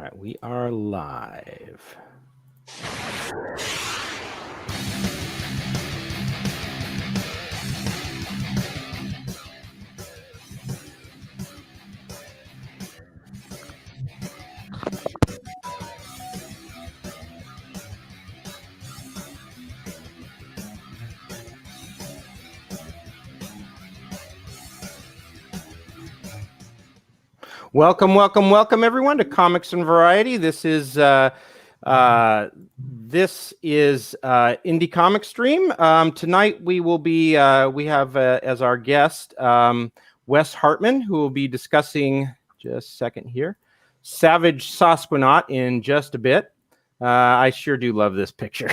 right, we are live. Welcome, everyone, to Comics and Variety. This is Indy Comic Stream. Tonight we will be we have as our guest Wes Hartman, who will be discussing, just a second here, Savage Sasquanaut in just a bit. I sure do love this picture.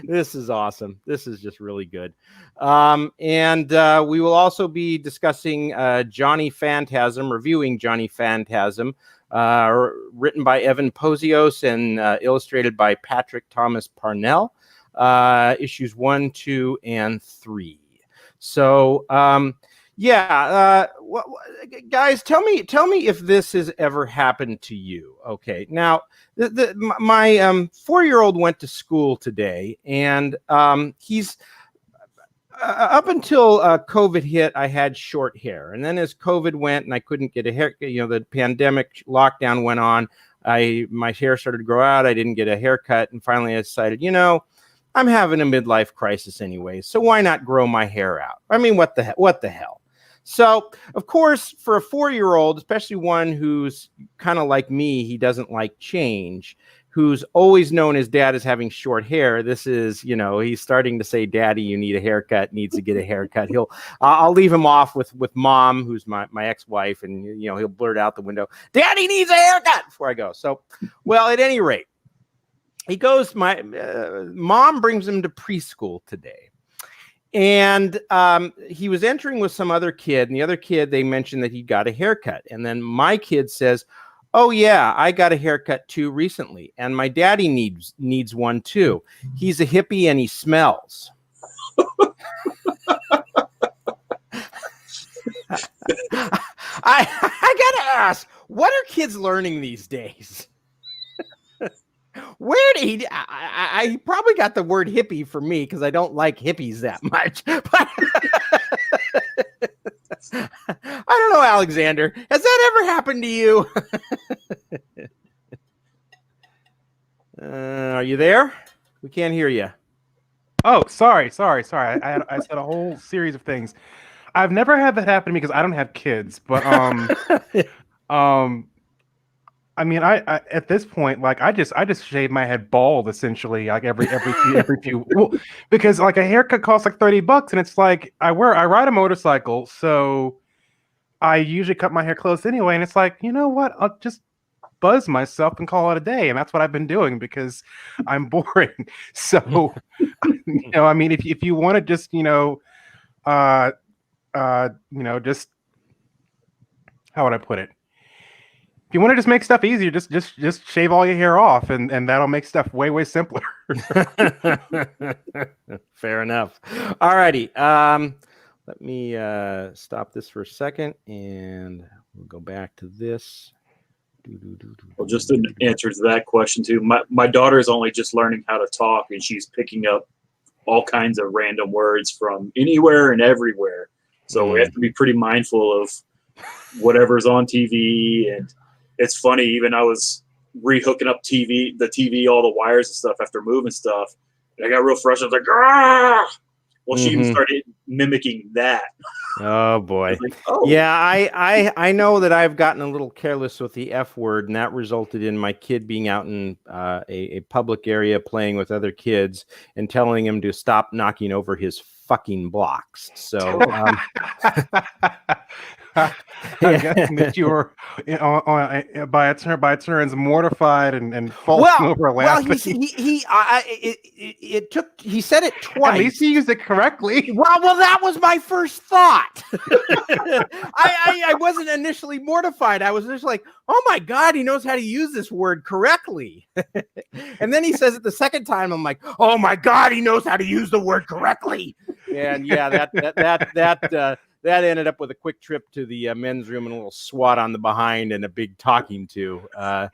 This is awesome. This is just really good. And we will also be discussing Johnny Phantasm, reviewing Johnny Phantasm, written by Evan Pozios and illustrated by Patrick Thomas Parnell, issues 1, 2, and 3. So, guys, tell me if this has ever happened to you. Okay, now my 4-year-old went to school today, and he's up until COVID hit, I had short hair, and then as COVID went and I couldn't get a hair, the pandemic lockdown went on. My hair started to grow out. I didn't get a haircut, and finally I decided, I'm having a midlife crisis anyway, so why not grow my hair out? I mean, what the hell? So, of course, for a 4-year-old, especially one who's kind of like me, he doesn't like change, who's always known his dad as having short hair. This is, he's starting to say, "Daddy, you need a haircut," needs to get a haircut. I'll leave him off with Mom, who's my ex-wife, and, he'll blurt out the window, "Daddy needs a haircut," before I go. So, well, at any rate, he goes, my Mom brings him to preschool today. And he was entering with some other kid, and the other kid, they mentioned that he got a haircut. And then my kid says, "Oh, yeah, I got a haircut too recently. And my daddy needs one too. He's a hippie and he smells." I got to ask, what are kids learning these days? Where did he? I probably got the word hippie for me because I don't like hippies that much. But I don't know, Alexander. Has that ever happened to you? Are you there? We can't hear you. Oh, sorry. I said a whole series of things. I've never had that happen to me because I don't have kids. But I mean, I at this point, like, I just shave my head bald essentially, like every few, well, because like a haircut costs like $30, and it's like I ride a motorcycle, so I usually cut my hair close anyway, and it's like, you know what, I'll just buzz myself and call it a day, and that's what I've been doing because I'm boring. So, I mean, if you want to just just how would I put it? If you want to just make stuff easier, just shave all your hair off, and that'll make stuff way simpler. Fair enough. All righty. Let me stop this for a second, and we'll go back to this. Well, just an answer to that question too. My daughter is only just learning how to talk, and she's picking up all kinds of random words from anywhere and everywhere. So we have to be pretty mindful of whatever's on TV. And it's funny, even I was rehooking up the TV, all the wires and stuff after moving stuff. And I got real frustrated. I was like, "Ah!" Well, she even started mimicking that. Oh boy. Like, oh. Yeah, I know that I've gotten a little careless with the F word, and that resulted in my kid being out in a public area playing with other kids and telling him to stop knocking over his fucking blocks. So I'm guessing that you were by turns mortified and falling over laughing. Well, he said it twice. At least he used it correctly. Well, that was my first thought. I wasn't initially mortified. I was just like, "Oh my God, he knows how to use this word correctly." And then he says it the second time. I'm like, "Oh my God, he knows how to use the word correctly." And yeah, that that ended up with a quick trip to the men's room and a little swat on the behind and a big talking to. Let's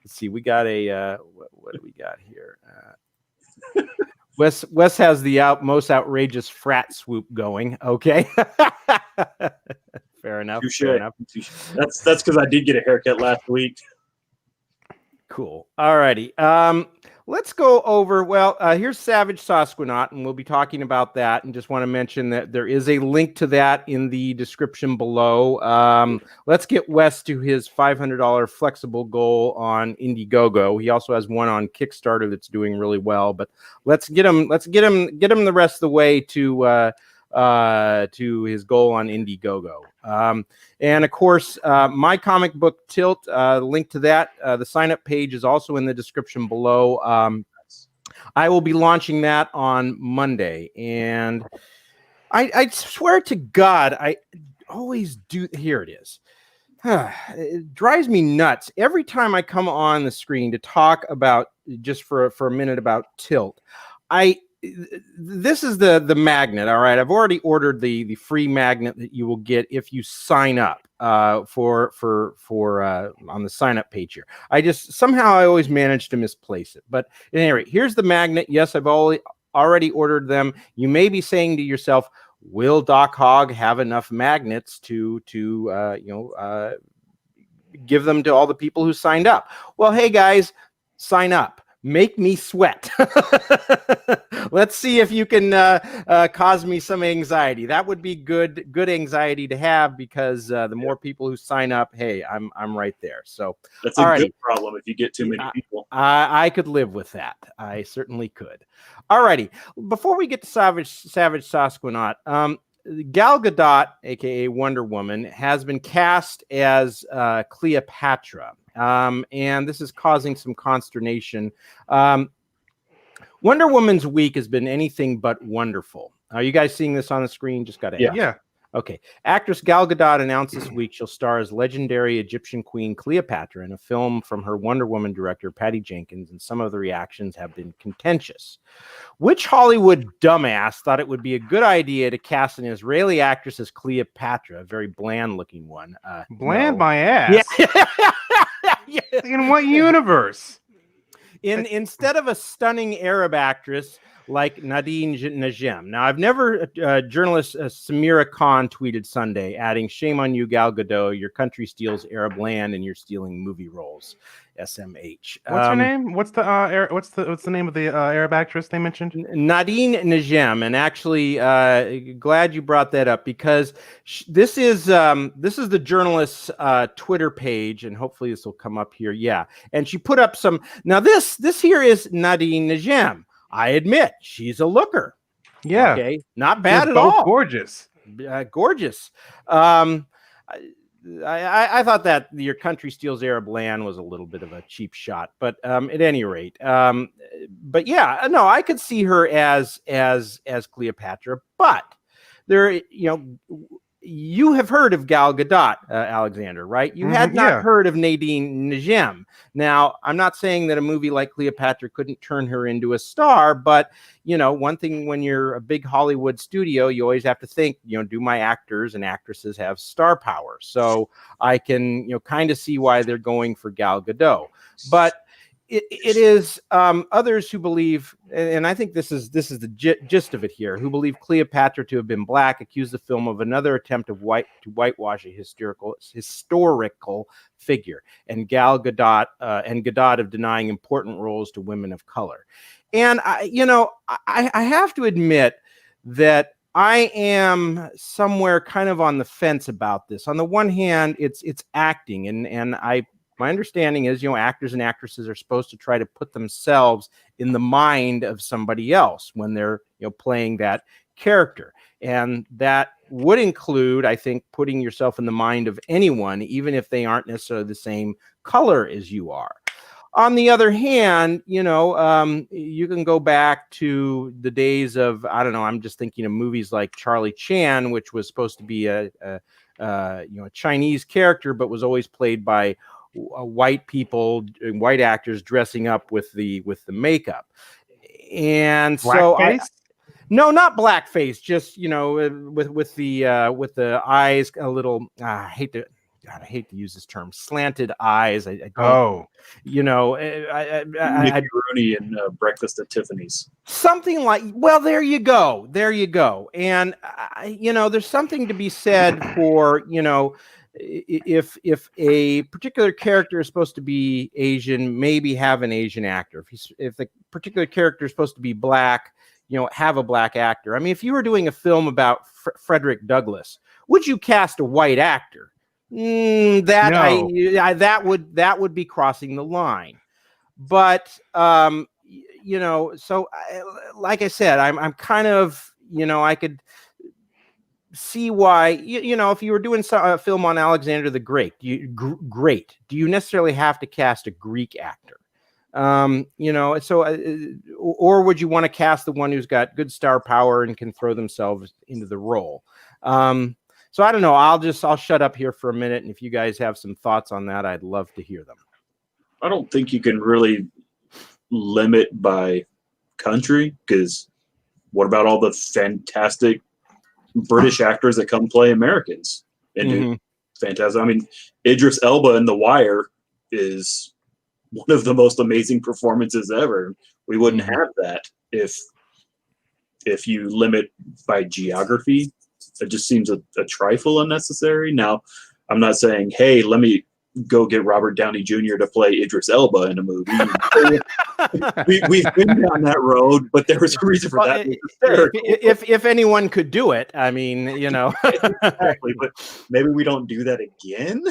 see, we got a what do we got here? Wes has the most outrageous frat swoop going. Okay, fair enough. Touché. Fair enough. That's because I did get a haircut last week. Cool. All righty. Let's go over. Well, here's Savage Sasquanaut, and we'll be talking about that. And just want to mention that there is a link to that in the description below. Let's get Wes to his $500 flexible goal on Indiegogo. He also has one on Kickstarter that's doing really well. But let's get him the rest of the way to his goal on Indiegogo. And of course, my comic book Tilt, link to that. The sign up page is also in the description below. I will be launching that on Monday. And I swear to God, I always do. Here it is. It drives me nuts every time I come on the screen to talk about just for a minute about Tilt. This is the magnet. All right, I've already ordered the free magnet that you will get if you sign up for on the sign up page here. I always manage to misplace it. But at any rate, here's the magnet. Yes, I've already ordered them. You may be saying to yourself, will Doc Hogg have enough magnets to give them to all the people who signed up? Well, hey guys, sign up. Make me sweat. Let's see if you can cause me some anxiety. That would be good anxiety to have, because the more people who sign up, hey, I'm right there. So that's a good problem if you get too many people. I could live with that. I certainly could. All righty. Before we get to Savage Sasquanaut, Gal Gadot, aka Wonder Woman, has been cast as Cleopatra. And this is causing some consternation. Wonder Woman's week has been anything but wonderful. Are you guys seeing this on the screen? Just got to ask. Yeah. Okay. Actress Gal Gadot announced this week she'll star as legendary Egyptian queen Cleopatra in a film from her Wonder Woman director, Patty Jenkins, and some of the reactions have been contentious. Which Hollywood dumbass thought it would be a good idea to cast an Israeli actress as Cleopatra, a very bland-looking one? Bland, my ass. Yeah. Yeah. In what universe? Instead of a stunning Arab actress like Nadine Najem. Now, I've never, journalist Samira Khan tweeted Sunday, adding, "Shame on you, Gal Gadot. Your country steals Arab land and you're stealing movie roles." SMH. What's her name? What's the name of the Arab actress they mentioned? Nadine Najem. And actually, glad you brought that up, because this is the journalist's Twitter page, and hopefully this will come up here. Yeah, and she put up some. Now this here is Nadine Najem. I admit she's a looker. Yeah. Okay. Not bad They're at both all. Gorgeous. Gorgeous. I thought that Your Country Steals Arab Land was a little bit of a cheap shot, but at any rate, but yeah, no, I could see her as Cleopatra, but there, you have heard of Gal Gadot, Alexander, right? You had not heard of Nadine Najem. Now, I'm not saying that a movie like Cleopatra couldn't turn her into a star, but, one thing when you're a big Hollywood studio, you always have to think, do my actors and actresses have star power? So I can, kind of see why they're going for Gal Gadot. But it is others who believe, and I think this is the gist of it here, who believe Cleopatra to have been black, accuse the film of another attempt of whitewash a historical figure, and Gal Gadot of denying important roles to women of color. And I have to admit that I am somewhere kind of on the fence about this. On the one hand, it's acting, and my understanding is, actors and actresses are supposed to try to put themselves in the mind of somebody else when they're, playing that character. And that would include, I think, putting yourself in the mind of anyone, even if they aren't necessarily the same color as you are. On the other hand, you can go back to the days of, I don't know, I'm just thinking of movies like Charlie Chan, which was supposed to be a Chinese character, but was always played by white people, white actors dressing up with the makeup. And so No, not blackface. Just with the eyes a little. I hate to use this term. Slanted eyes. I don't. Oh, Mickey Rooney in Breakfast at Tiffany's. Something like. Well, there you go. And there's something to be said for if a particular character is supposed to be Asian, maybe have an Asian actor. If the particular character is supposed to be black, have a black actor. I mean, if you were doing a film about Frederick Douglass, would you cast a white actor? That would be crossing the line. But so like I said, I'm kind of I could see why if you were doing a film on Alexander the Great, do you necessarily have to cast a Greek actor? Or would you want to cast the one who's got good star power and can throw themselves into the role? So I don't know. I'll shut up here for a minute, and if you guys have some thoughts on that, I'd love to hear them. I don't think you can really limit by country, because what about all the fantastic British actors that come play Americans and do Phantasm? I mean, Idris Elba in The Wire is one of the most amazing performances ever. We wouldn't have that if you limit by geography. It just seems a trifle unnecessary. Now, I'm not saying, hey, let me go get Robert Downey Jr. to play Idris Elba in a movie. We've been down that road, but there was a reason for that. If anyone could do it, I mean, exactly. But maybe we don't do that again.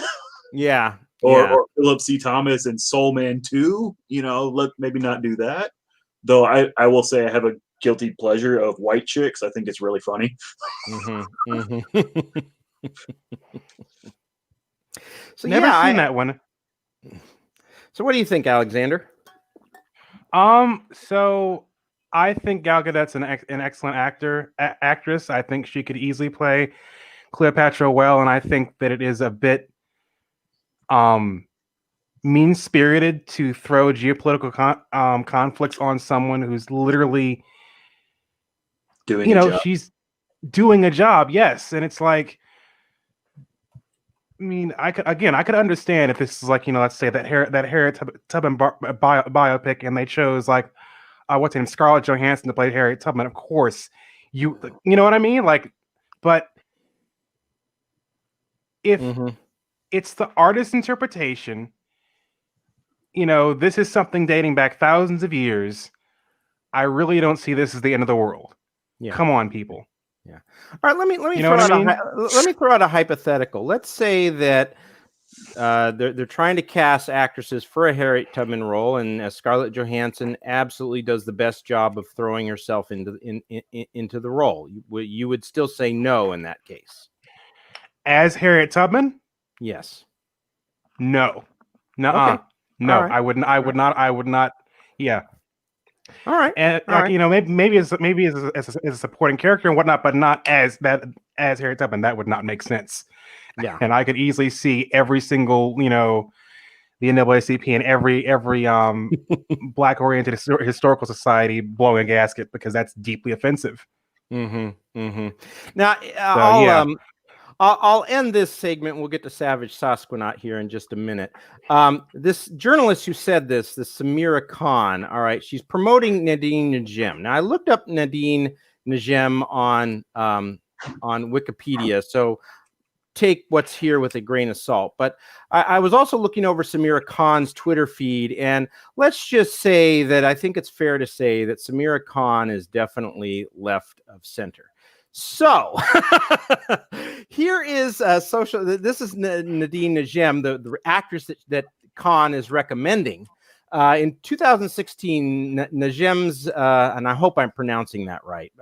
Yeah. Or Philip C. Thomas and Soul Man 2. Let maybe not do that. Though I will say I have a guilty pleasure of white chicks. I think it's really funny. So never seen that one. So what do you think, Alexander? So I think Gal Gadot's an excellent actress. I think she could easily play Cleopatra well, and I think that it is a bit mean-spirited to throw geopolitical conflicts on someone who's literally doing a job. She's doing a job, yes. And it's like, I mean, I could understand if this is like, let's say that Harriet Tubman biopic, and they chose like what's her name, Scarlett Johansson to play Harriet Tubman. Of course, you know what I mean? Like, but if it's the artist's interpretation, this is something dating back thousands of years. I really don't see this as the end of the world. Yeah. Come on, people. Yeah. All right. Let me throw out a hypothetical. Let's say that they're trying to cast actresses for a Harriet Tubman role, and Scarlett Johansson absolutely does the best job of throwing herself into the role. You would still say no in that case. As Harriet Tubman? Yes. No. Nuh-uh. Okay. No, right. I would not. Yeah. All right. And maybe as a supporting character and whatnot, but not as Harriet Tubman. That would not make sense. Yeah. And I could easily see every single, the NAACP and every black oriented historical society blowing a gasket, because that's deeply offensive. Now, I'll end this segment. We'll get to Savage Sasquanaut here in just a minute. This journalist who said this Samira Khan, all right, she's promoting Nadine Najem. Now, I looked up Nadine Najem on Wikipedia, so take what's here with a grain of salt. But I was also looking over Samira Khan's Twitter feed, and let's just say that I think it's fair to say that Samira Khan is definitely left of center. So here is this is Nadine Najem, the actress that Khan is recommending. In 2016, Najem's, and I hope I'm pronouncing that right,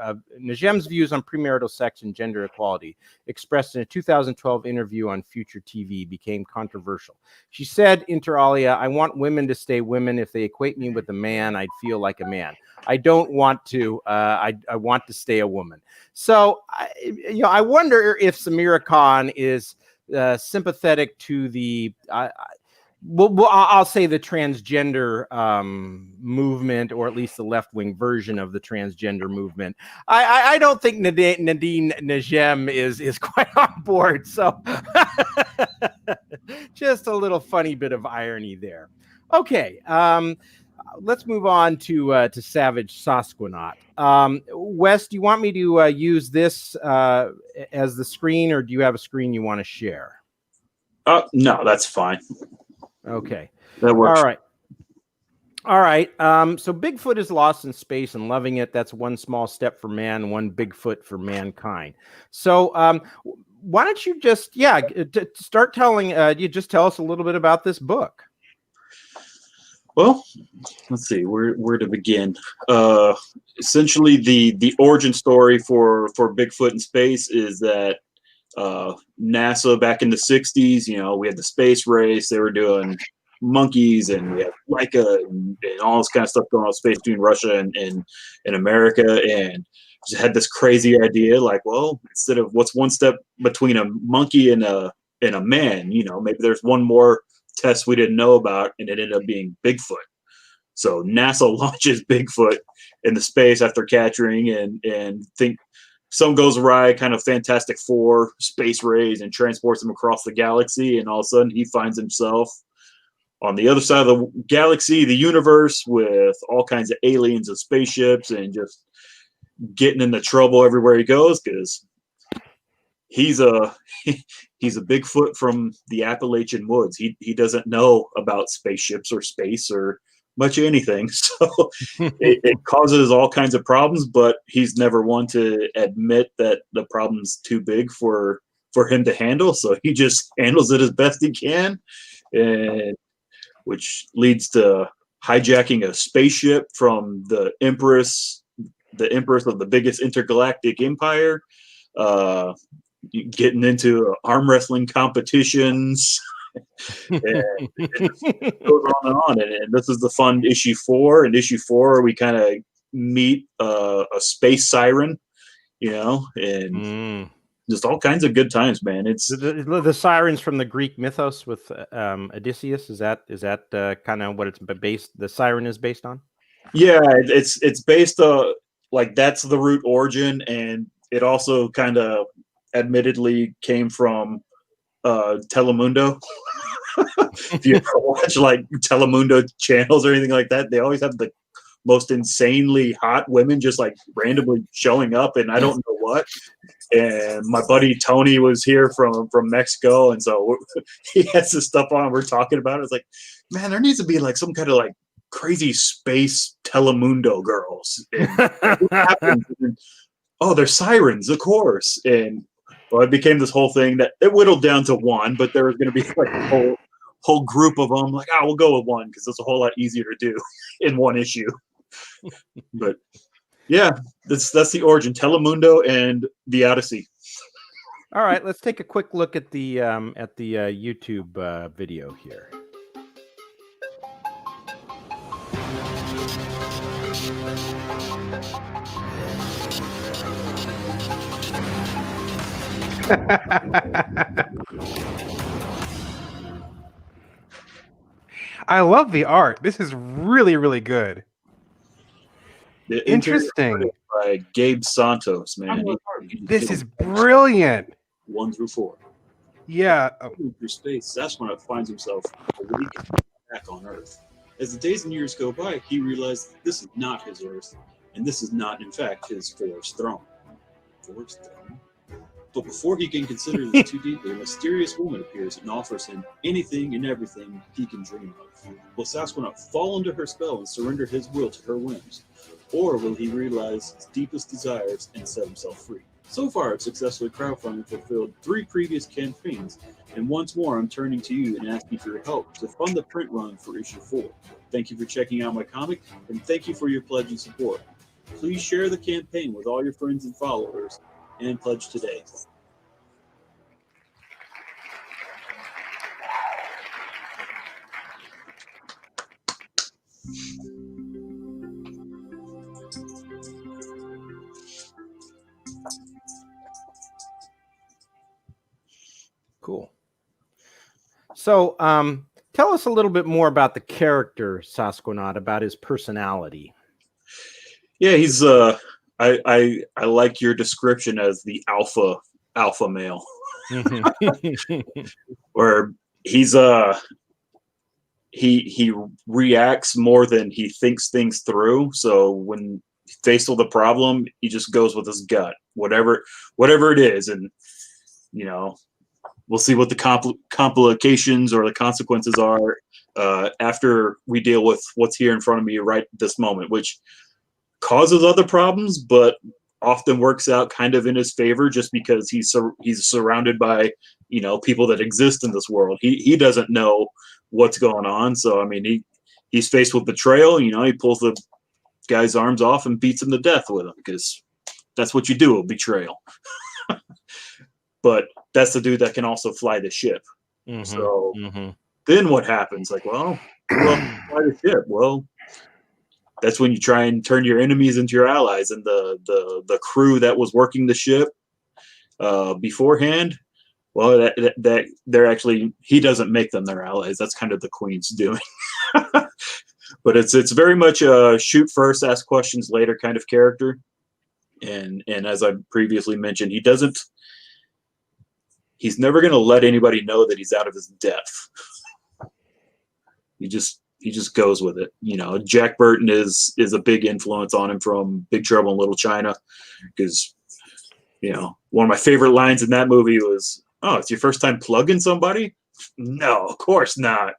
Najem's views on premarital sex and gender equality, expressed in a 2012 interview on Future TV, became controversial. She said, inter alia, I want women to stay women. If they equate me with a man, I'd feel like a man. I don't want to, I want to stay a woman. So, I wonder if Samira Khan is sympathetic to the well, I'll say the transgender movement, or at least the left-wing version of the transgender movement. I don't think Nadine Najem is quite on board. So just a little funny bit of irony there. Okay, let's move on to Savage Sasquanaut. Wes, do you want me to use this as the screen, or do you have a screen you want to share? No, that's fine. Okay. That works. All right. So Bigfoot is lost in space and loving it. That's one small step for man, one Bigfoot for mankind. So why don't you just, start telling, you just tell us a little bit about this book. Well, let's see where to begin. Essentially, the origin story for Bigfoot in space is that NASA back in the 60s, we had the space race. They were doing monkeys, and we had Laika and all this kind of stuff going on in space between Russia and America, and just had this crazy idea, like, well, instead of what's one step between a monkey and a man, maybe there's one more test we didn't know about, and it ended up being Bigfoot. So NASA launches Bigfoot into space after capturing and think something goes awry, kind of Fantastic Four space rays, and transports him across the galaxy. And all of a sudden he finds himself on the other side of the galaxy, the universe, with all kinds of aliens and spaceships, and just getting into trouble everywhere he goes, because he's a Bigfoot from the Appalachian woods. He doesn't know about spaceships or space or much of anything. So it causes all kinds of problems, but he's never one to admit that the problem's too big for him to handle. So he just handles it as best he can, and which leads to hijacking a spaceship from the Empress of the biggest intergalactic empire, getting into arm wrestling competitions. And it goes on and on. And this is the fun issue 4. In issue 4, we kind of meet a space siren, and just all kinds of good times, man. It's the sirens from the Greek mythos with Odysseus. Is that kind of what it's based? The siren is based on? Yeah, it's based like that's the root origin, and it also kind of admittedly came from Telemundo. If you ever watch like Telemundo channels or anything like that, they always have the most insanely hot women just like randomly showing up, and I don't know what. And my buddy Tony was here from Mexico, and so he has this stuff on. We're talking about it. It's like, man, there needs to be like some kind of like crazy space Telemundo girls. And what happens? Oh, they're sirens, of course. And well, it became this whole thing that it whittled down to one, but there was going to be like a whole group of them. Like, we'll go with one because it's a whole lot easier to do in one issue. But yeah, that's the origin. Telemundo and the Odyssey. All right, let's take a quick look at the YouTube video here. I love the art. This is really, really good. Interesting. By Gabe Santos, man. This is brilliant. 1 through 4. Yeah. Through space, Sasquanaut finds himself back on Earth. As the days and years go by, he realizes this is not his Earth, and this is not, in fact, his forest throne. Forest throne? But before he can consider this too deeply, a mysterious woman appears and offers him anything and everything he can dream of. Will Sasquanaut fall under her spell and surrender his will to her whims? Or will he realize his deepest desires and set himself free? So far, I've successfully crowdfunded fulfilled 3 previous campaigns, and once more I'm turning to you and asking for your help to fund the print run for issue 4. Thank you for checking out my comic, and thank you for your pledge and support. Please share the campaign with all your friends and followers, and pledge today. Cool. So Tell us a little bit more about the character Sasquanaut, about his personality. Yeah, he's I like your description as the alpha male. Where he's he reacts more than he thinks things through. So when faced with a problem, he just goes with his gut, whatever it is, and we'll see what the complications or the consequences are after we deal with what's here in front of me right this moment, which causes other problems, but often works out kind of in his favor just because he's surrounded by people that exist in this world. He doesn't know what's going on, so I mean he's faced with betrayal. He pulls the guy's arms off and beats him to death with him because that's what you do with betrayal. But that's the dude that can also fly the ship. So then what happens? Like, well, fly the ship. Well, that's when you try and turn your enemies into your allies. And the crew that was working the ship beforehand, well, that they're actually, he doesn't make them their allies. That's kind of the Queen's doing. But it's very much a shoot first, ask questions later kind of character. And as I previously mentioned, he's never going to let anybody know that he's out of his depth. He just goes with it. Jack Burton is a big influence on him from Big Trouble in Little China, because one of my favorite lines in that movie was, "Oh, it's your first time plugging somebody?" No, of course not.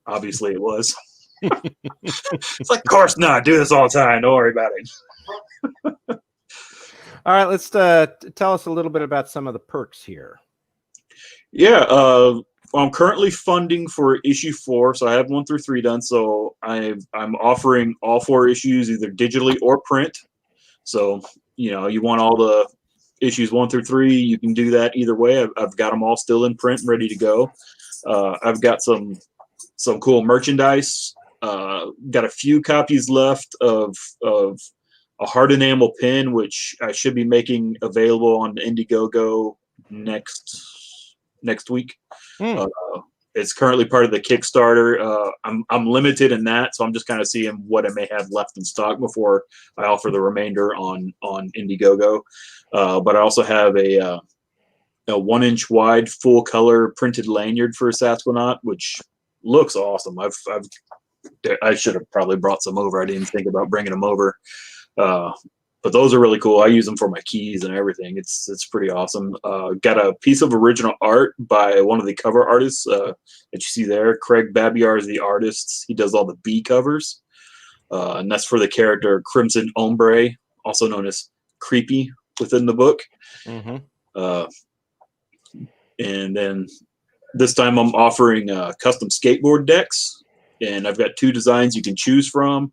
Obviously it was. It's like, of course not. Do this all the time. Don't worry about it. All right, let's tell us a little bit about some of the perks here. Yeah, I'm currently funding for issue 4, so I have 1 through 3 done. So I'm offering all 4 issues either digitally or print. So you want all the issues 1 through 3, you can do that either way. I've got them all still in print, ready to go. I've got some cool merchandise. Got a few copies left of a hard enamel pin, which I should be making available on Indiegogo next week. It's currently part of the Kickstarter. I'm limited in that, so I'm just kind of seeing what I may have left in stock before I offer the remainder on Indiegogo. But I also have a 1-inch wide full color printed lanyard for Sasquanaut, which looks awesome. I should have probably brought some over. I didn't think about bringing them over. But those are really cool. I use them for my keys and everything. It's pretty awesome. Got a piece of original art by one of the cover artists that you see there. Craig Babiar is the artist. He does all the B covers. And that's for the character Crimson Ombre, also known as Creepy within the book. And then this time I'm offering custom skateboard decks. And I've got 2 designs you can choose from.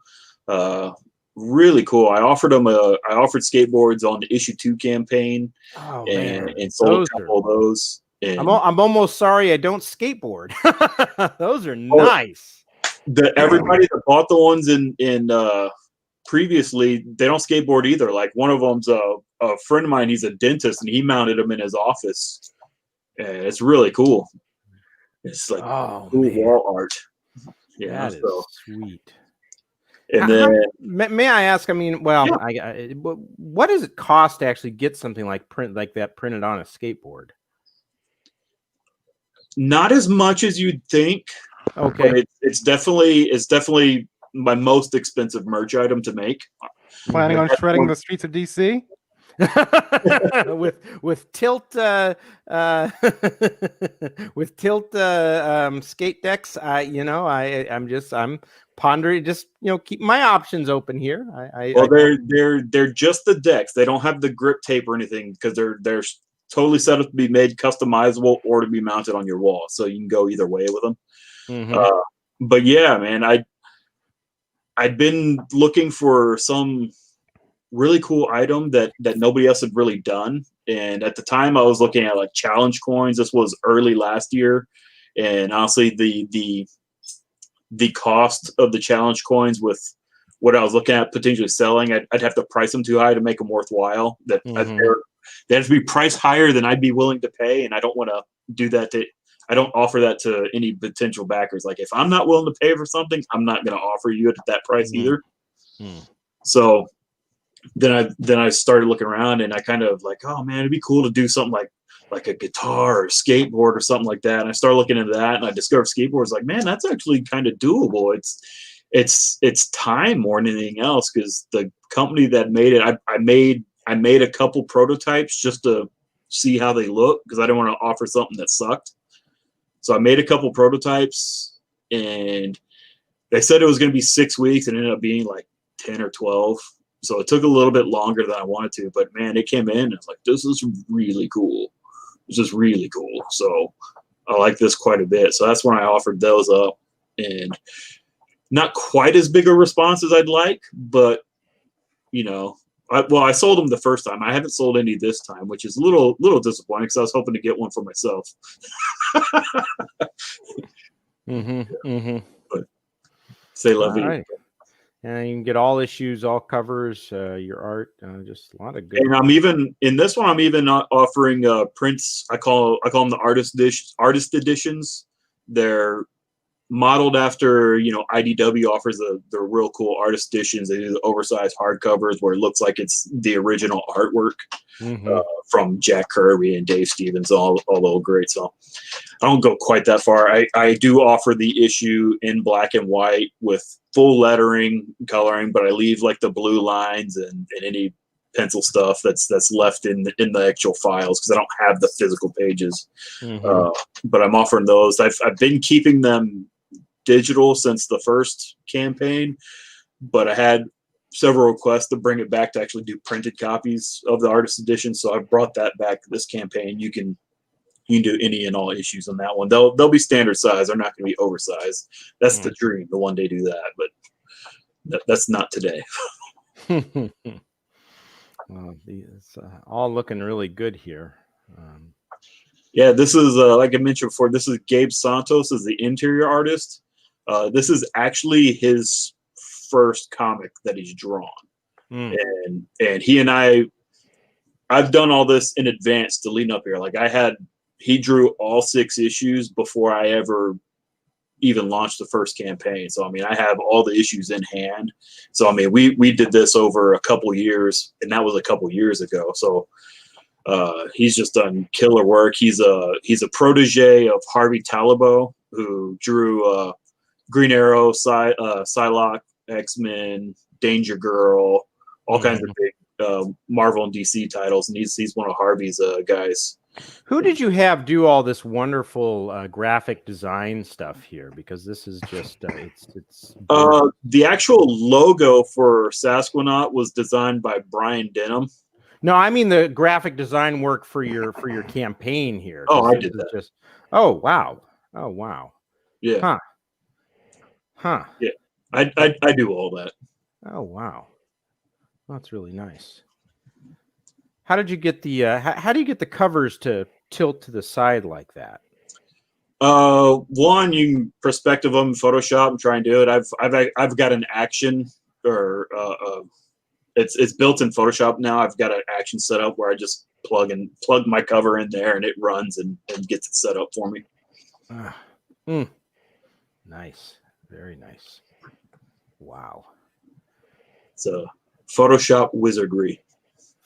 Really cool. I offered skateboards on the issue 2 campaign, and sold a couple of those. And I'm almost sorry I don't skateboard. Those are nice. Everybody that bought the ones in previously, they don't skateboard either. Like one of them's a friend of mine. He's a dentist, and he mounted them in his office. And it's really cool. It's like cool wall art. Yeah, that is sweet. And then, may I ask? I mean, well, yeah. What does it cost to actually get something like that printed on a skateboard? Not as much as you'd think. Okay, but it's definitely my most expensive merch item to make. Planning on shredding the streets of DC? with tilt skate decks. I'm pondering, just keep my options open here. They're just the decks. They don't have the grip tape or anything because they're totally set up to be made customizable or to be mounted on your wall, so you can go either way with them. But yeah, man, I'd been looking for some really cool item that nobody else had really done, and at the time I was looking at like challenge coins. This was early last year, and honestly the cost of the challenge coins with what I was looking at potentially selling, I'd have to price them too high to make them worthwhile. They have to be priced higher than I'd be willing to pay, and I don't want to do that. I don't offer that to any potential backers. Like if I'm not willing to pay for something, I'm not going to offer you it at that price either. So then I started looking around, and I kind of like, oh man, it'd be cool to do something like a guitar or skateboard or something like that. And I started looking into that, and I discovered skateboards. Like, man, that's actually kind of doable. It's time more than anything else, because the company that made it, I made a couple prototypes just to see how they look, because I didn't want to offer something that sucked. So I made a couple prototypes, and they said it was going to be 6 weeks, and it ended up being like 10 or 12. So it took a little bit longer than I wanted to, but man, it came in, and I was like, this is really cool. This is really cool. So I like this quite a bit. So that's when I offered those up, and not quite as big a response as I'd like, but you know, I sold them the first time. I haven't sold any this time, which is a little disappointing, because I was hoping to get one for myself. But say love you. Right. And you can get all issues, all covers, your art, just a lot of good. And I'm even in this one. I'm even not offering prints. I call them the artist editions. They're modeled after, you know, IDW offers the real cool artist editions. They do the oversized hardcovers where it looks like it's the original artwork from Jack Kirby and Dave Stevens, all great. So I don't go quite that far. I do offer the issue in black and white with full lettering, coloring, but I leave like the blue lines and any pencil stuff that's left in the actual files, because I don't have the physical pages. But I'm offering those. I've been keeping them digital since the first campaign, but I had several requests to bring it back to actually do printed copies of the artist edition. So I brought that back this campaign. You can do any and all issues on that one. They'll be standard size. They're not going to be oversized. That's the dream, to one day do that, but that's not today. Well, it's all looking really good here. Yeah, this is like I mentioned before. This is Gabe Santos as the interior artist. This is actually his first comic that he's drawn, and he and I've done all this in advance to lead up here. Like he drew all 6 issues before I ever even launched the first campaign. So I mean, I have all the issues in hand. So I mean, we did this over a couple years, and that was a couple years ago. So he's just done killer work. He's a protege of Harvey Talbot, who drew Green Arrow, Psylocke, X-Men, Danger Girl, all kinds of big Marvel and DC titles, and he's one of Harvey's guys. Who did you have do all this wonderful graphic design stuff here? Because this is just it's the actual logo for Sasquanaut was designed by Brian Denham. No, I mean the graphic design work for your campaign here. Oh, I did that. Oh wow. Yeah. Huh. Yeah. I do all that. Oh wow. That's really nice. How did you get the how do you get the covers to tilt to the side like that? One, you can perspective them in Photoshop and try and do it. I've got an action, or it's built in Photoshop now. I've got an action set up where I just plug my cover in there, and it runs and gets it set up for me. Nice, very nice. Wow. So Photoshop wizardry.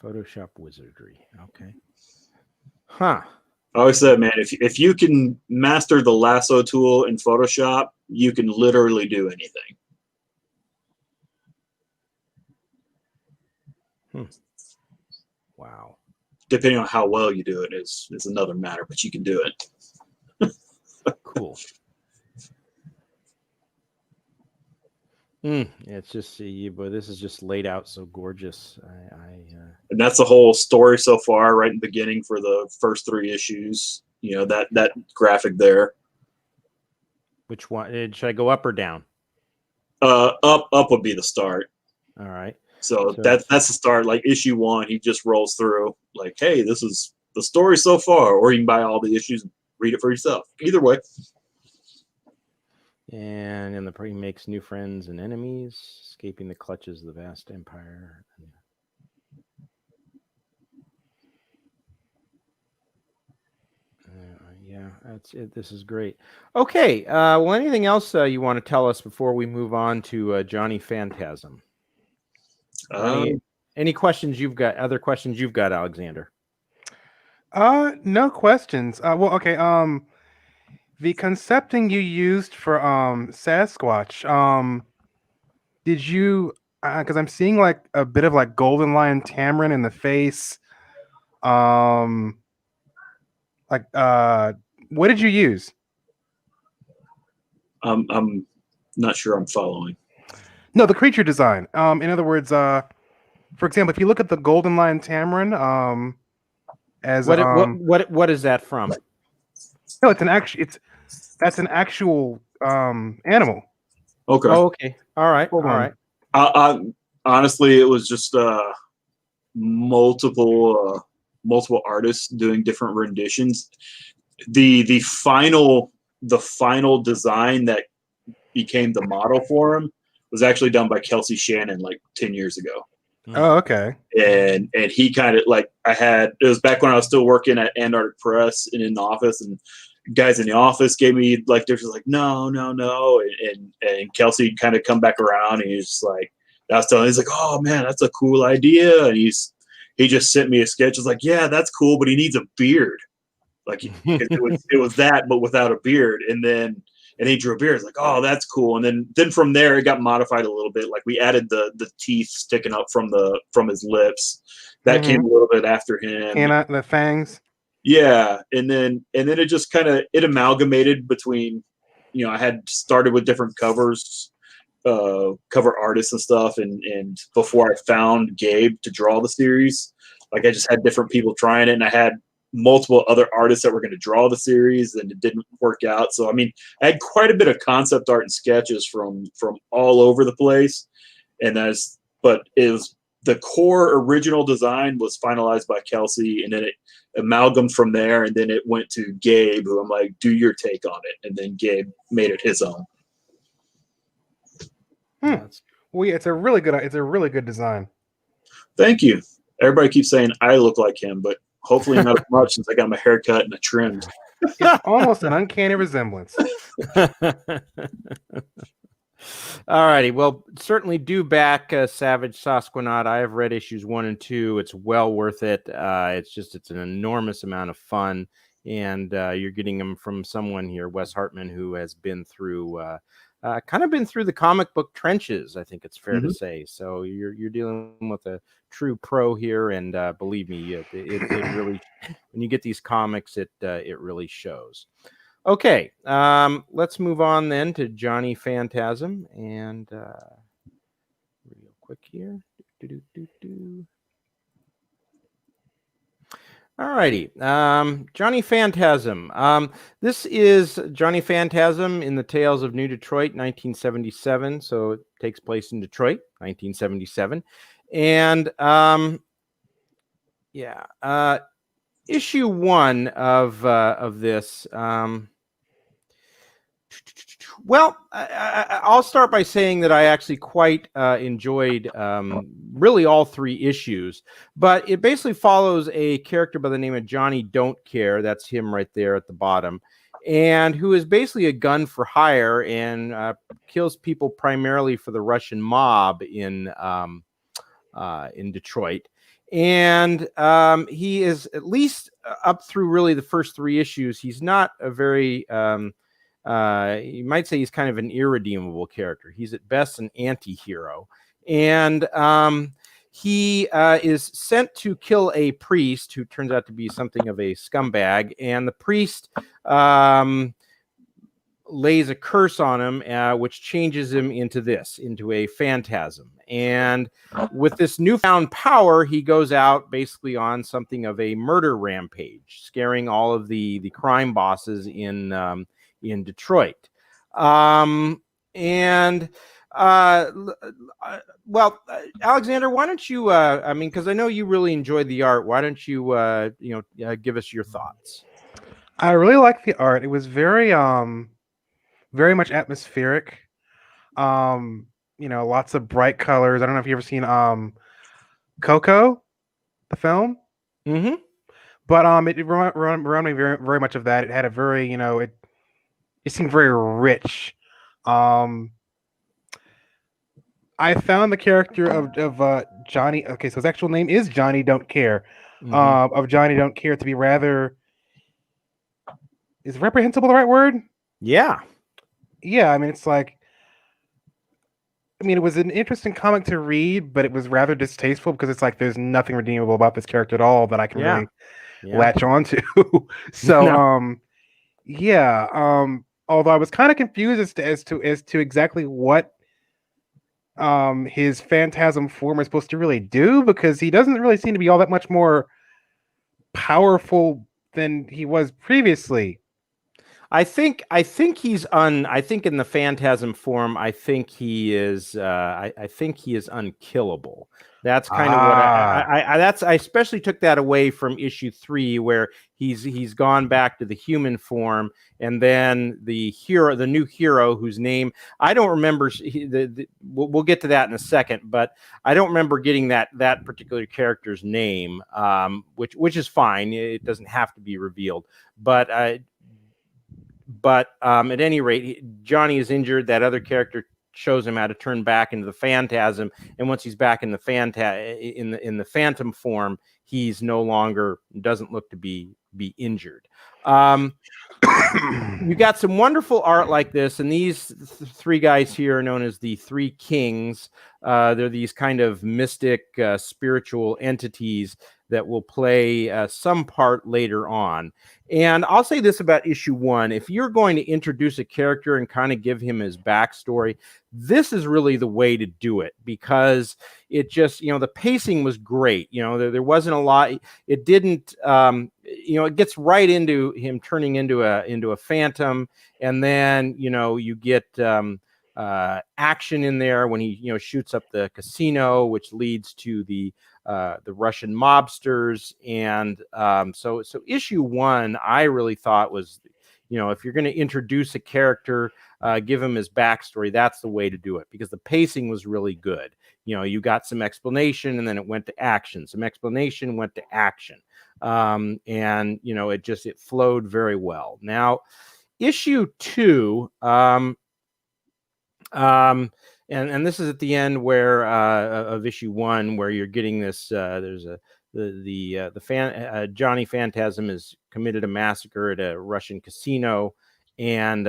Photoshop wizardry. Okay. Huh. I always said, man, if you can master the lasso tool in Photoshop, you can literally do anything. Wow. Depending on how well you do it is another matter, but you can do it. Cool. It's just but this is just laid out so gorgeous. And that's the whole story so far, right in the beginning for the first 3 issues. You know, that graphic there. Which one? Should I go up or down? Up would be the start. All right. So that's the start. Like issue 1, he just rolls through like, hey, this is the story so far, or you can buy all the issues and read it for yourself. Either way. And in the he makes new friends and enemies, escaping the clutches of the vast empire. Yeah, that's it. This is great. Okay. Well, anything else you want to tell us before we move on to Johnny Phantasm? Any questions you've got? Other questions you've got, Alexander? No questions. Well, okay. The concepting you used for Sasquatch. Did you? Because I'm seeing like a bit of like golden lion tamarin in the face. Like what did you use? I'm not sure I'm following. No, the creature design. In other words, for example, if you look at the golden lion tamarin, as what is that from? no, that's an actual animal. Okay. Oh, okay. All right. Hold all on. right. Honestly, it was just multiple artists doing different renditions. The final design that became the model for him was actually done by Kelsey Shannon like 10 years ago. Oh, okay. And he kind of like it was back when I was still working at Antarctic Press and in the office, and guys in the office gave me like they're just like no, and Kelsey kind of come back around and he's just like he's like, oh man, that's a cool idea, and he just sent me a sketch. It's like, yeah, that's cool, but he needs a beard. Like it was that, but without a beard, and he drew a beard. It's like, oh, that's cool. And then from there, it got modified a little bit. Like we added the teeth sticking up from his lips. That came a little bit after him. And the fangs. Yeah, and then it just kind of amalgamated between, I had started with different cover artists and stuff, and before I found Gabe to draw the series, like I just had different people trying it, and I had multiple other artists that were going to draw the series, and it didn't work out. So I mean, I had quite a bit of concept art and sketches from all over the place, but it was the core original design was finalized by Kelsey, and then it amalgamated from there, and then it went to Gabe, who I'm like, do your take on it, and then Gabe made it his own. Well, yeah, it's a really good design. Thank you. Everybody keeps saying I look like him, but hopefully not as much since I got my hair cut and I trimmed. It's almost an uncanny resemblance. All righty. Well, certainly do back Savage Sasquanaut. I have read issues 1 and 2. It's well worth it. It's an enormous amount of fun, and you're getting them from someone here, Wes Hartman, who has been through the comic book trenches, I think it's fair to say. So you're dealing with a true pro here, and believe me, it really, when you get these comics, it really shows. Okay, let's move on then to Johnny Phantasm, and real quick here. All righty, Johnny Phantasm. This is Johnny Phantasm in the Tales of New Detroit, 1977. So it takes place in Detroit, 1977, and issue 1 of this. Well, I'll start by saying that I actually quite enjoyed really all 3 issues, but it basically follows a character by the name of Johnny Don't Care. That's him right there at the bottom, and who is basically a gun for hire and kills people primarily for the Russian mob in Detroit. And he is, at least up through really the first 3 issues, he's not a very you might say he's kind of an irredeemable character. He's at best an anti-hero, and he is sent to kill a priest who turns out to be something of a scumbag, and the priest lays a curse on him, which changes him into a phantasm. And with this newfound power, he goes out basically on something of a murder rampage, scaring all of the crime bosses in Detroit. Well, Alexander, why don't you, because I know you really enjoyed the art, why don't you, give us your thoughts? I really like the art. It was very much atmospheric. Lots of bright colors. I don't know if you've ever seen Coco, the film. Mm-hmm. But it reminded me very, very much of that. It had a very, it seemed very rich. Um, I found the character of Johnny. Okay, so his actual name is Johnny Don't Care. Of Johnny Don't Care to be rather, is reprehensible the right word? Yeah. Yeah, I mean it's like, I mean it was an interesting comic to read, but it was rather distasteful because it's like there's nothing redeemable about this character at all that I can Yeah. really Yeah. latch onto. So No. yeah, although I was kind of confused as to exactly what his phantasm form is supposed to really do, because he doesn't really seem to be all that much more powerful than he was previously. I think I think in the Phantasm form, I think he is I think he is unkillable. That's kind of what I especially took that away from issue 3, where he's gone back to the human form, and then the new hero, whose name I don't remember. We'll get to that in a second, but I don't remember getting that particular character's name, which is fine. It doesn't have to be revealed, but at any rate, Johnny is injured. That other character shows him how to turn back into the Phantasm, and once he's back in the in the Phantom form, he's no longer, doesn't look to be injured. You got some wonderful art like this, and these three guys here are known as the Three Kings. They're these kind of mystic, spiritual entities that will play some part later on. And I'll say this about issue 1. If you're going to introduce a character and kind of give him his backstory, this is really the way to do it, because it just, the pacing was great. There wasn't a lot. It didn't, it gets right into him turning into a phantom. And then, you get action in there when he, shoots up the casino, which leads to the Russian mobsters. And so issue 1, I really thought was, if you're going to introduce a character, give him his backstory, that's the way to do it, because the pacing was really good. You got some explanation, and then it went to action. Some explanation went to action. And, it flowed very well. Now, issue 2, and this is at the end where of issue 1, where you're getting this. There's Johnny Phantasm has committed a massacre at a Russian casino, and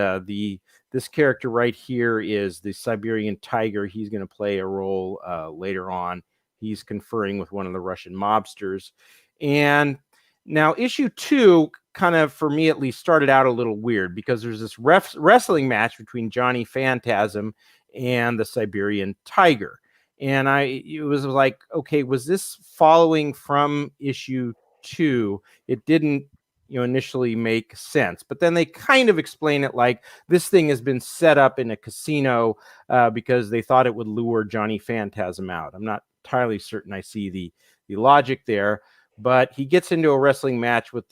this character right here is the Siberian Tiger. He's going to play a role later on. He's conferring with one of the Russian mobsters, and now issue 2, kind of, for me at least, started out a little weird, because there's this wrestling match between Johnny Phantasm and the Siberian Tiger. And it was like, okay, was this following from issue 2? It didn't, initially make sense, but then they kind of explain it like this thing has been set up in a casino because they thought it would lure Johnny Phantasm out. I'm not entirely certain I see the logic there, but he gets into a wrestling match with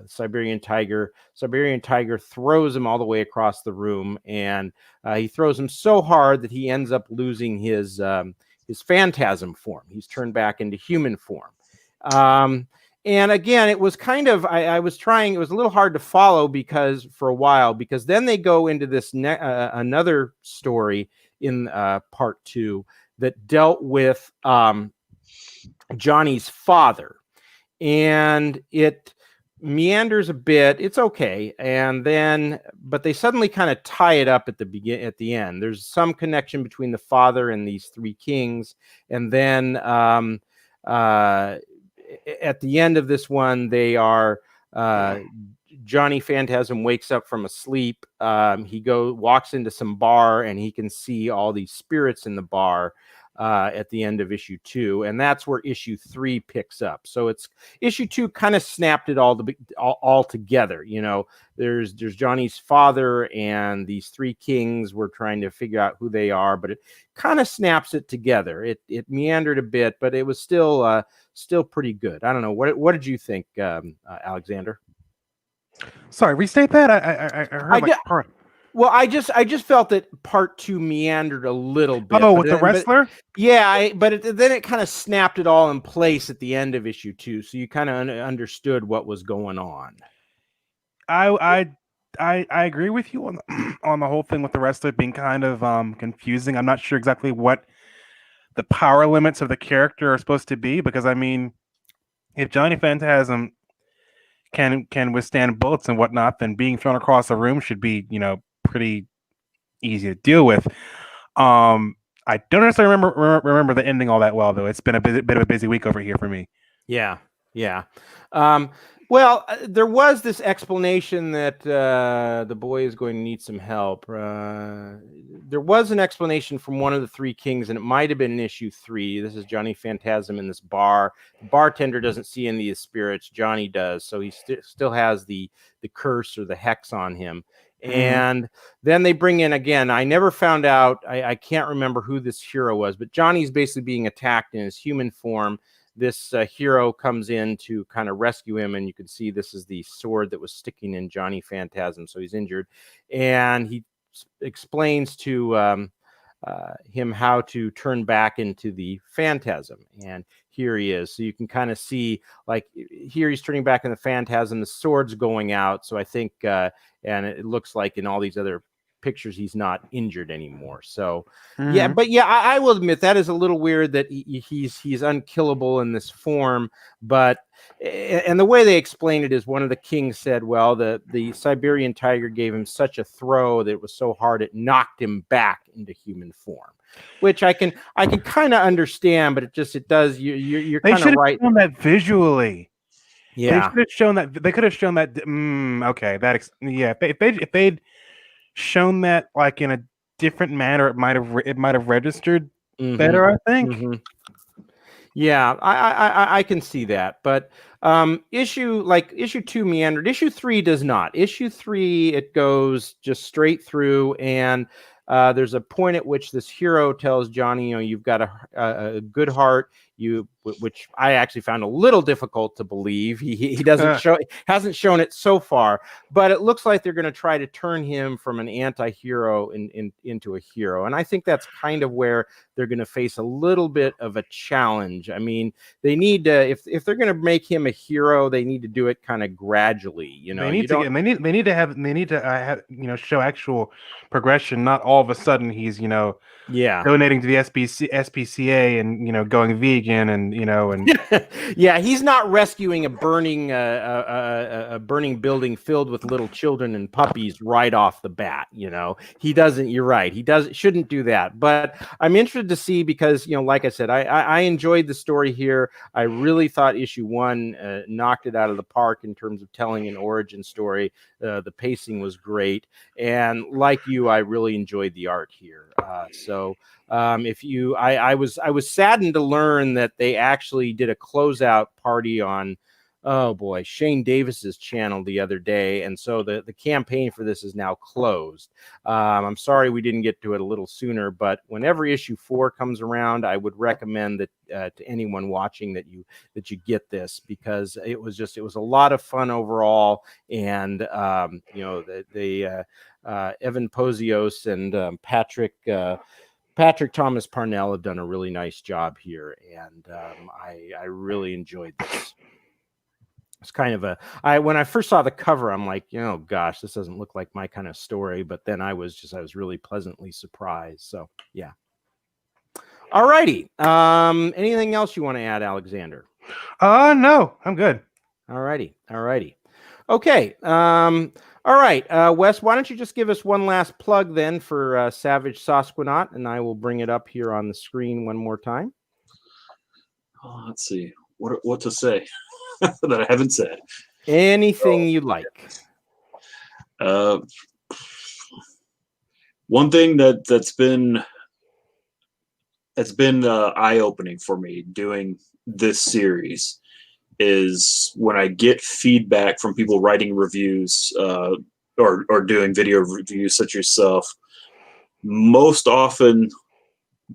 Siberian Tiger. Siberian Tiger throws him all the way across the room, and he throws him so hard that he ends up losing his phantasm form. He's turned back into human form. And again, it was kind of, I was trying, it was a little hard to follow for a while, because then they go into this another story in part 2 that dealt with Johnny's father, and it meanders a bit. It's okay, and then, but they suddenly kind of tie it up at the end. There's some connection between the father and these three kings, and then at the end of this one, they are Johnny Phantasm wakes up from a sleep. He walks into some bar, and he can see all these spirits in the bar at the end of issue 2, and that's where issue 3 picks up. So it's issue 2 kind of snapped it all together. There's Johnny's father, and these three kings. We're trying to figure out who they are, but it kind of snaps it together. It meandered a bit, but it was still pretty good. I don't know, what did you think, Alexander? Sorry, restate that. I heard part. Well, I just felt that part 2 meandered a little bit. Oh, with the wrestler? Then it kind of snapped it all in place at the end of issue 2, so you kind of understood what was going on. I agree with you on the, on the whole thing with the wrestler being kind of confusing. I'm not sure exactly what the power limits of the character are supposed to be, because I mean, if Johnny Phantasm can withstand bullets and whatnot, then being thrown across the room should be, pretty easy to deal with. I don't necessarily remember the ending all that well, though. It's been a bit of a busy week over here for me. Yeah. Well, there was this explanation that the boy is going to need some help. There was an explanation from one of the three kings, and it might have been in issue 3. This is Johnny Phantasm in this bar. The bartender doesn't see any of the spirits. Johnny does, so he still has the curse or the hex on him. And then they bring in, again, I never found out, I can't remember who this hero was, but Johnny's basically being attacked in his human form. This hero comes in to kind of rescue him, and you can see this is the sword that was sticking in Johnny Phantasm, so he's injured. And he explains to him how to turn back into the Phantasm, and here he is. So you can kind of see, like, here he's turning back in the Phantasm, the sword's going out, so I think, and it looks like in all these other pictures he's not injured anymore. So I will admit that is a little weird that he's unkillable in this form. But and the way they explain it is, one of the kings said, well, the Siberian tiger gave him such a throw that it was so hard it knocked him back into human form, which I can kind of understand, but it does, you're kind of right. They should have shown that visually. Yeah, they should have shown that. They could have shown that. Okay, if they'd shown that like in a different manner, it might have registered better, I think. Yeah, I can see that, but issue 2 meandered. Issue 3 does not. Issue 3, it goes just straight through, and there's a point at which this hero tells Johnny, you've got a good heart. Which I actually found a little difficult to believe. He hasn't shown it so far, but it looks like they're going to try to turn him from an anti-hero into a hero, and I think that's kind of where they're going to face a little bit of a challenge. I mean, they need to, if they're going to make him a hero, they need to do it kind of gradually. They need to have show actual progression, not all of a sudden he's donating to the SPCA and going vegan and yeah, he's not rescuing a burning building filled with little children and puppies right off the bat. He doesn't. You're right. He shouldn't do that. But I'm interested to see, because like I said, I enjoyed the story here. I really thought issue 1 knocked it out of the park in terms of telling an origin story. The pacing was great, and like you, I really enjoyed the art here. I was saddened to learn that they actually did a closeout party on, oh boy, Shane Davis's channel the other day, and so the campaign for this is now closed. I'm sorry we didn't get to it a little sooner, but whenever issue 4 comes around, I would recommend that to anyone watching that you get this, because it was a lot of fun overall, and Evan Pozios and Patrick Thomas Parnell have done a really nice job here, and I really enjoyed this. It's kind of when I first saw the cover, I'm like, gosh, this doesn't look like my kind of story. But then I was really pleasantly surprised. So yeah. All righty. Anything else you want to add, Alexander? No, I'm good. All righty. Okay. All right, Wes, why don't you just give us one last plug then for Savage Sasquanaut, and I will bring it up here on the screen one more time. Let's see what to say that I haven't said. Anything you like. One thing that's been eye-opening for me doing this series is when I get feedback from people writing reviews or doing video reviews such as yourself. Most often,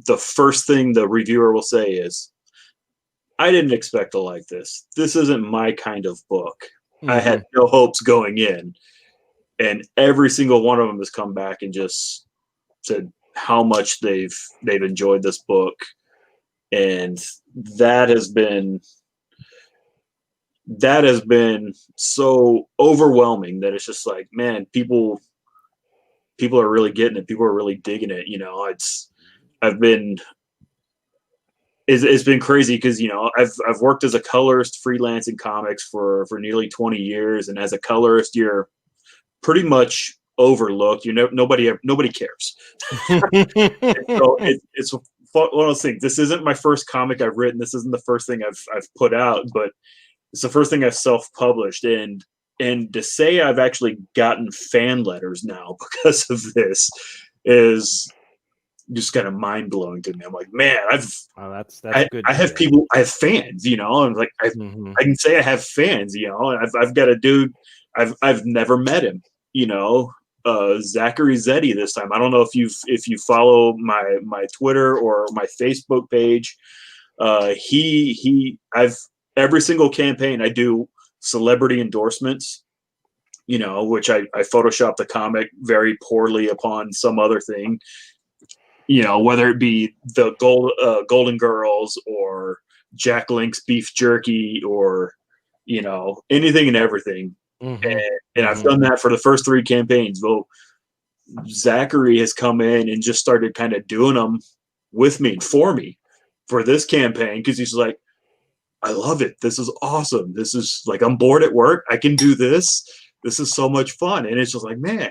the first thing the reviewer will say is, I didn't expect to like this. This isn't my kind of book. I had no hopes going in. and every single one of them has come back and just said how much they've enjoyed this book, and that has been so overwhelming that it's just like, man, people are really getting it. People are really digging it. You know, it's been crazy because, you know, I've worked as a colorist freelance in comics for nearly 20 years, and as a colorist, you're pretty much overlooked. You know, nobody cares. So it's one of those things. This isn't my first comic I've written. This isn't the first thing I've put out, but it's the first thing I've self-published, and to say I've actually gotten fan letters now because of this is just kind of mind blowing to me. I'm like, man, that's good. I have people, I have fans, you know, and like I can say I have fans, you know, and I've got a dude, I've never met him, you know, Zachary Zeddy this time. I don't know if you follow my Twitter or my Facebook page. I've every single campaign I do celebrity endorsements, you know, which I Photoshop the comic very poorly upon some other thing, you know, whether it be the Golden Girls or Jack Link's beef jerky or, you know, anything and everything. And I've done that for the first 3 campaigns. Well, Zachary has come in and just started kind of doing them with me and for me for this campaign, because he's like, I love it. This is awesome. This is like, I'm bored at work. I can do this. This is so much fun. And it's just like, man,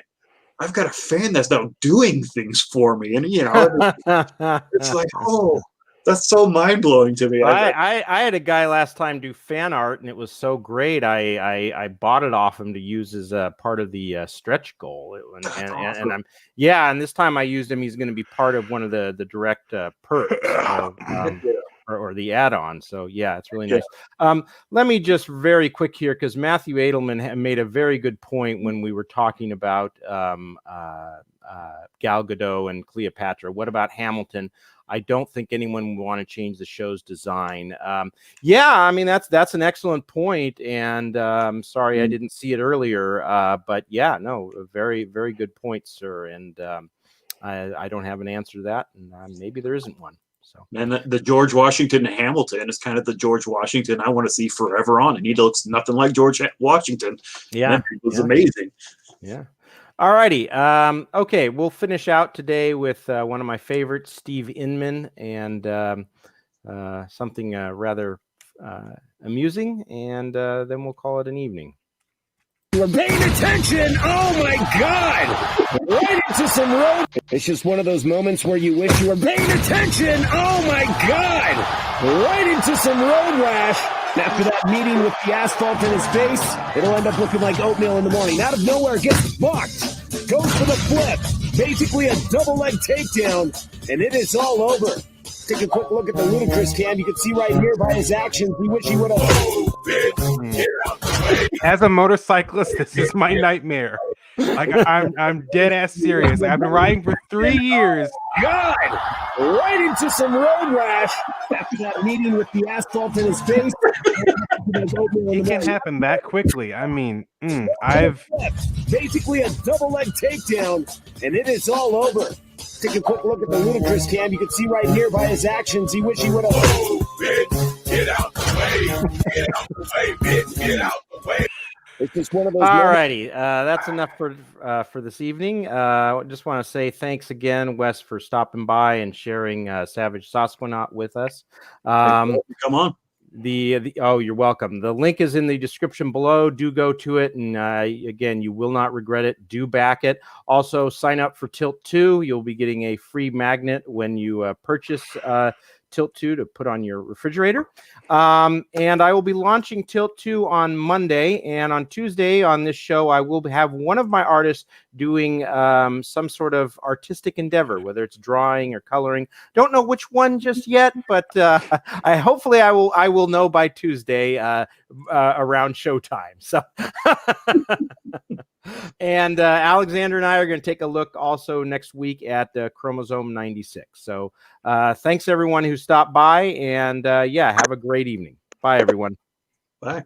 I've got a fan that's now doing things for me. And, you know, it's like, oh, that's so mind blowing to me. I had a guy last time do fan art, and it was so great. I bought it off him to use as a part of the stretch goal. And and this time I used him. He's going to be part of one of the direct perks. Or the add-on. So yeah, it's really nice. Let me just very quick here, because Matthew Edelman made a very good point when we were talking about Gal Gadot and Cleopatra. What about Hamilton? I don't think anyone would want to change the show's design. Yeah, I mean, that's an excellent point, and sorry I didn't see it earlier. But yeah, no, very, very good point, sir. And I don't have an answer to that, and maybe there isn't one. So, and the George Washington Hamilton is kind of the George Washington I want to see forever on, and he looks nothing like George Washington. Yeah, it was amazing. Yeah. All righty. Okay, we'll finish out today with one of my favorites, Steve Inman, and something rather amusing, and then we'll call it an evening. We're paying attention. Oh my God! Right into some road. It's just one of those moments where you wish you were paying attention. Oh my God! Right into some road rash. After that meeting with the asphalt in his face, it'll end up looking like oatmeal in the morning. Out of nowhere, gets bucked. Goes for the flip. Basically a double leg takedown, and it is all over. Take a quick look at the ludicrous cam. You can see right here by his actions, we wish he would have. As a motorcyclist, this is my nightmare. Like, I'm dead ass serious. I've been riding for 3 years. God! Right into some road rash after that meeting with the asphalt in his face. It can happen that quickly. I mean, I've basically a double leg takedown, and it is all over. Take a quick look at the ludicrous cam. You can see right here by his actions, he wish he would have. Bitch, get out the way! Get out the way, bitch! Get out the way! It's just one of those. All righty, that's enough for this evening. I just want to say thanks again, Wes, for stopping by and sharing Savage Sasquanaut with us. Come on. Oh, you're welcome. The link is in the description below. Do go to it, and again, you will not regret it. Do back it. Also, sign up for Tilt 2. You'll be getting a free magnet when you purchase Tilt 2 to put on your refrigerator. And I will be launching Tilt 2 on Monday, and on Tuesday on this show, I will have one of my artists doing some sort of artistic endeavor, whether it's drawing or coloring. Don't know which one just yet, but hopefully I will know by Tuesday around showtime. So, and Alexander and I are going to take a look also next week at Chromosome 96. So thanks everyone who stopped by, and yeah, have a great evening. Bye everyone. Bye.